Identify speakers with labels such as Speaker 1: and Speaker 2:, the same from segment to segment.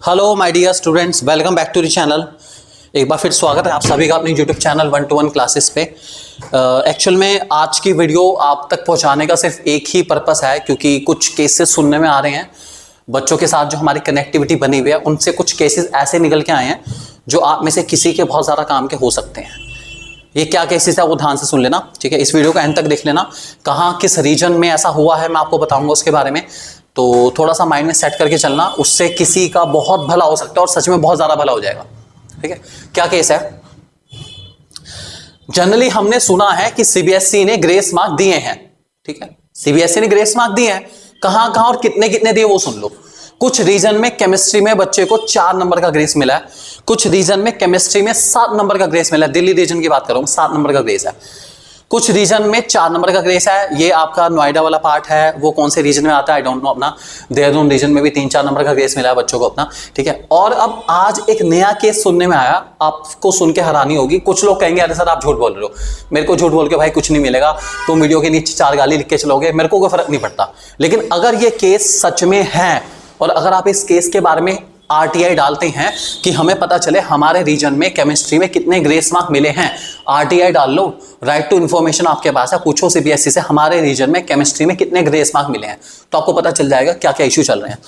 Speaker 1: Hello my dear students, welcome back to the channel. एक बार फिर स्वागत है आप सभी का अपनी यूट्यूब चैनल 1-to-1 क्लासेस पे। एक्चुअल में आज की वीडियो आप तक पहुंचाने का सिर्फ एक ही पर्पस है, क्योंकि कुछ केसेस सुनने में आ रहे हैं बच्चों के साथ जो हमारी कनेक्टिविटी बनी हुई है, उनसे कुछ केसेस ऐसे निकल के आए हैं जो आप में से किसी के बहुत ज़्यादा काम के हो सकते हैं। ये क्या केसेस है वो ध्यान से सुन लेना, ठीक है। इस वीडियो का एंड तक देख लेना, कहाँ किस रीजन में ऐसा हुआ है मैं आपको बताऊंगा उसके बारे में। तो थोड़ा सा माइंड में सेट करके चलना, उससे किसी का बहुत भला हो सकता है और सच में बहुत ज़्यादा भला हो जाएगा, ठीक है। क्या केस है? जनरली हमने सुना है कि सीबीएसई ने ग्रेस मार्क दिए हैं, ठीक है। सीबीएसई ने ग्रेस मार्क दिए हैं, कहाँ कहाँ और कितने कितने दिए वो सुन लो। कुछ रीजन में केमिस्ट्री में बच्चे को 4 नंबर का ग्रेस मिला है, कुछ रीजन में केमिस्ट्री में 7 नंबर का ग्रेस मिला है। दिल्ली रीजन की बात कर रहा हूं, 7 नंबर का ग्रेस है। कुछ रीजन में 4 नंबर का ग्रेस है। ये आपका नोएडा वाला पार्ट है, वो कौन से रीजन में आता है आई डोंट नो। अपना देहरादून रीजन में भी 3-4 नंबर का ग्रेस मिला है बच्चों को अपना, ठीक है। और अब आज एक नया केस सुनने में आया, आपको सुन के हैरानी होगी। कुछ लोग कहेंगे अरे सर आप झूठ बोल रहे हो, मेरे को झूठ बोल के भाई कुछ नहीं मिलेगा, तुम वीडियो के नीचे 4 गाली लिख के चलोगे, मेरे को कोई फर्क नहीं पड़ता। लेकिन अगर ये केस सच में है और अगर आप इस केस के बारे में आरटीआई डालते हैं कि हमें पता चले हमारे रीजन में केमिस्ट्री में कितने ग्रेस मार्क मिले हैं, आरटीआई डाल लो, राइट टू इन्फॉर्मेशन आपके पास है, पूछो सीबीएसई से हमारे रीजन में केमिस्ट्री में कितने ग्रेस मार्क मिले हैं, तो आपको पता चल जाएगा क्या क्या इश्यू चल रहे हैं।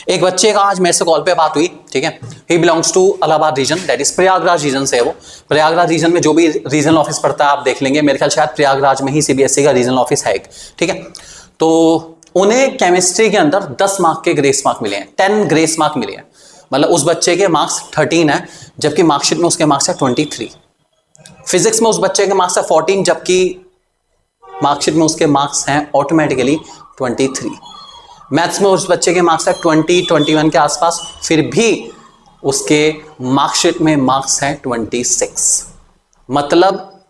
Speaker 1: एक बच्चे का आज मेरे से कॉल पे बात हुई, ठीक है। He belongs to Allahabad region, that is Prayagraj region से है वो। प्रयागराज रीजन में जो भी रीजनल ऑफिस पड़ता है आप देख लेंगे, मेरे ख्याल शायद प्रयागराज में ही सीबीएसई का रीजनल ऑफिस है एक, ठीक है। तो उन्हें केमिस्ट्री के अंदर 10 मार्क के ग्रेस मार्क मिले हैं, 10 ग्रेस मार्क मिले हैं। मतलब उस बच्चे के मार्क्स 13 है, जबकि मार्कशीट में उसके मार्क्स है 23। फिजिक्स में उस बच्चे के मार्क्स है 14, जबकि मार्कशीट में उसके मार्क्स हैं ऑटोमेटिकली 23। मैथ्स में उस बच्चे के मार्क्स है 20-21 के आसपास, फिर भी उसके मार्कशीट में मार्क्स हैं 26। मतलब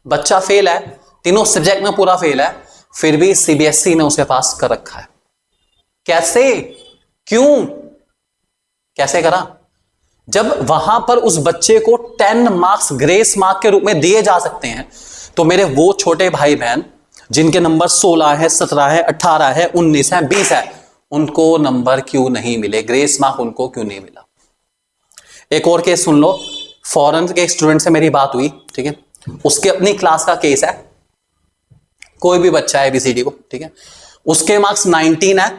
Speaker 1: बच्चा फेल है, तीनों सब्जेक्ट में पूरा फेल है, फिर भी सीबीएसई ने उसे पास कर रखा है। कैसे? क्यों? कैसे करा? जब वहां पर उस बच्चे को 10 मार्क्स ग्रेस मार्क के रूप में दिए जा सकते हैं, तो मेरे वो छोटे भाई बहन जिनके नंबर 16 है, 17 है, 18 है, 19 है, 20 है, उनको नंबर क्यों नहीं मिले, ग्रेस मार्क उनको क्यों नहीं मिला? एक और केस सुन लो। फॉरेन के स्टूडेंट से मेरी बात हुई, ठीक है। उसके अपनी क्लास का केस है, कोई भी बच्चा है ABCD को, ठीक है। उसके मार्क्स 19 है,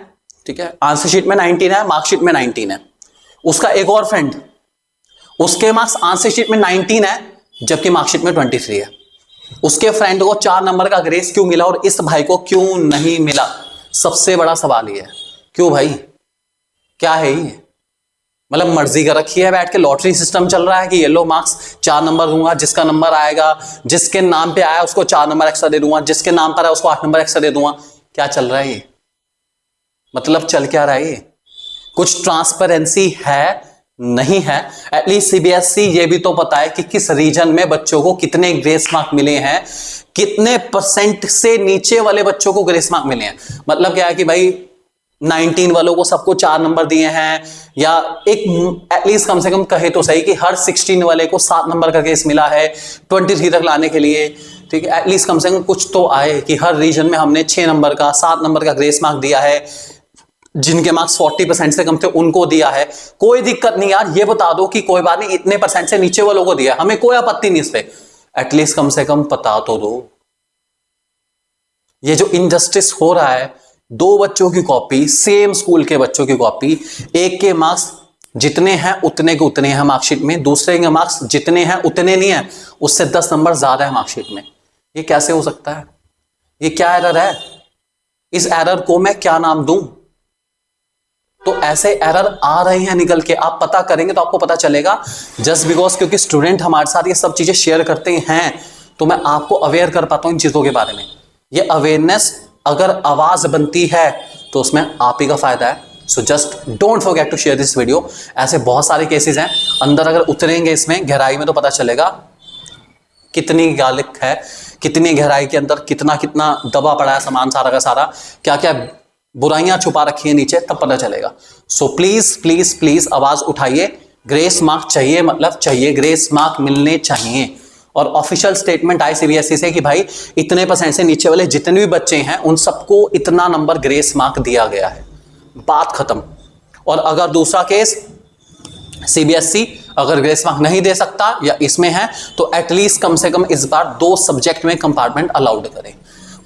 Speaker 1: ठीक है। आंसर शीट में 19 है, मार्कशीट में 19 है। उसका एक और फ्रेंड, उसके मार्क्स आंसर शीट में 19 है, जबकि मार्कशीट में 23 है। उसके फ्रेंड को 4 नंबर का ग्रेस क्यों मिला और इस भाई को क्यों नहीं मिला? सबसे बड़ा सवाल ये है, क्यों भाई? क्या है ये? मतलब मर्जी कर रखी है, बैठ के लॉटरी सिस्टम चल रहा है कि ये लो मार्क्स 4 नंबर दूंगा, जिसका नंबर आएगा, जिसके नाम पे आया उसको 4 नंबर एक्स्ट्रा दे दूंगा, जिसके नाम पर आया उसको 8 नंबर एक्स्ट्रा दे दूंगा। क्या चल रहा है ये? मतलब चल क्या रहा है ये? कुछ ट्रांसपेरेंसी है? नहीं है। एटलीस्ट सीबीएसई ये भी तो पता है कि किस रीजन में बच्चों को कितने ग्रेस मार्क मिले हैं, कितने % से नीचे वाले बच्चों को ग्रेस मार्क मिले हैं। मतलब क्या है कि भाई 19 वालों को सबको 4 नंबर दिए हैं, या एक एटलीस्ट कम से कम कहे तो सही कि हर 16 वाले को 7 नंबर का ग्रेस मिला है 23 तक लाने के लिए, ठीक है। एटलीस्ट कम से कम कुछ तो आए कि हर रीजन में हमने 6 नंबर का, 7 नंबर का ग्रेस मार्क दिया है, जिनके मार्क्स 40% से कम थे उनको दिया है। कोई दिक्कत नहीं यार, ये बता दो कि कोई बात नहीं, इतने % से नीचे वालों को दिया, हमें कोई आपत्ति नहीं इस पे, एटलीस्ट कम से कम पता तो दो। ये जो इनजस्टिस हो रहा है, 2 बच्चों की कॉपी, सेम स्कूल के बच्चों की कॉपी, एक के मार्क्स जितने हैं उतने के उतने हैं मार्कशीट में, दूसरे के मार्क्स जितने हैं उतने नहीं है, उससे 10 नंबर ज्यादा है मार्कशीट में। ये कैसे हो सकता है? ये क्या एरर है? इस एरर को मैं क्या नाम दूं? तो ऐसे एरर आ रहे हैं निकल के, आप पता करेंगे तो आपको पता चलेगा। जस्ट बिकॉज क्योंकि स्टूडेंट हमारे साथ ये सब चीजें शेयर करते हैं, तो मैं आपको अवेयर कर पाता हूं इन चीजों के बारे में। ये अवेयरनेस अगर आवाज बनती है तो उसमें आप ही का फायदा है। So just don't forget to share this video. ऐसे बहुत सारे केसेस हैं, अंदर अगर उतरेंगे इसमें गहराई में तो पता चलेगा कितनी गालिक है, कितनी गहराई के अंदर कितना कितना दबा पड़ा है सामान, सारा का सारा क्या क्या बुराइयां छुपा रखी है नीचे, तब पता चलेगा। सो प्लीज प्लीज प्लीज आवाज उठाइए, ग्रेस मार्क चाहिए, मतलब चाहिए, ग्रेस मार्क मिलने चाहिए। और ऑफिशियल स्टेटमेंट आए सीबीएसई से कि भाई इतने % से नीचे वाले जितने भी बच्चे हैं उन सबको इतना नंबर ग्रेस मार्क दिया गया है, बात खत्म। और अगर दूसरा केस सीबीएसई अगर ग्रेस मार्क नहीं दे सकता या इसमें है तो एटलीस्ट कम से कम इस बार 2 सब्जेक्ट में कंपार्टमेंट अलाउड करें।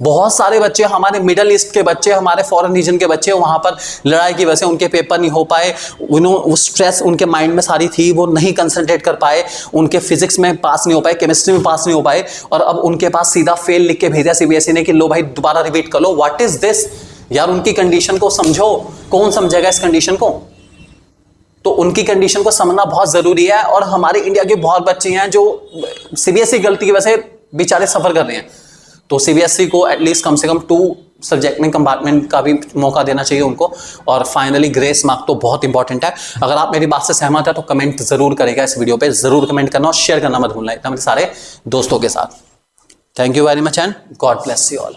Speaker 1: बहुत सारे बच्चे, हमारे मिडल ईस्ट के बच्चे, हमारे फॉरेन रीजन के बच्चे, वहां पर लड़ाई की वजह से उनके पेपर नहीं हो पाए, वो स्ट्रेस उनके माइंड में सारी थी, वो नहीं कंसंट्रेट कर पाए, उनके फिजिक्स में पास नहीं हो पाए, केमिस्ट्री में पास नहीं हो पाए, और अब उनके पास सीधा फेल लिख के भेजा सीबीएसई ने कि लो भाई दोबारा रिपीट कर लो। व्हाट इज दिस यार, उनकी कंडीशन को समझो। कौन समझेगा इस कंडीशन को? तो उनकी कंडीशन को समझना बहुत जरूरी है। और हमारे इंडिया के बहुत बच्चे हैं जो सीबीएसई गलती की वजह से बेचारे सफर कर रहे हैं। तो सीबीएसई को एटलीस्ट कम से कम 2 सब्जेक्ट में कंपार्टमेंट का भी मौका देना चाहिए उनको। और फाइनली ग्रेस मार्क तो बहुत इंपॉर्टेंट है। अगर आप मेरी बात से सहमत है तो कमेंट जरूर करेगा इस वीडियो पे, जरूर कमेंट करना और शेयर करना मत भूलना अपने सारे दोस्तों के साथ। Thank you very much and God bless you all.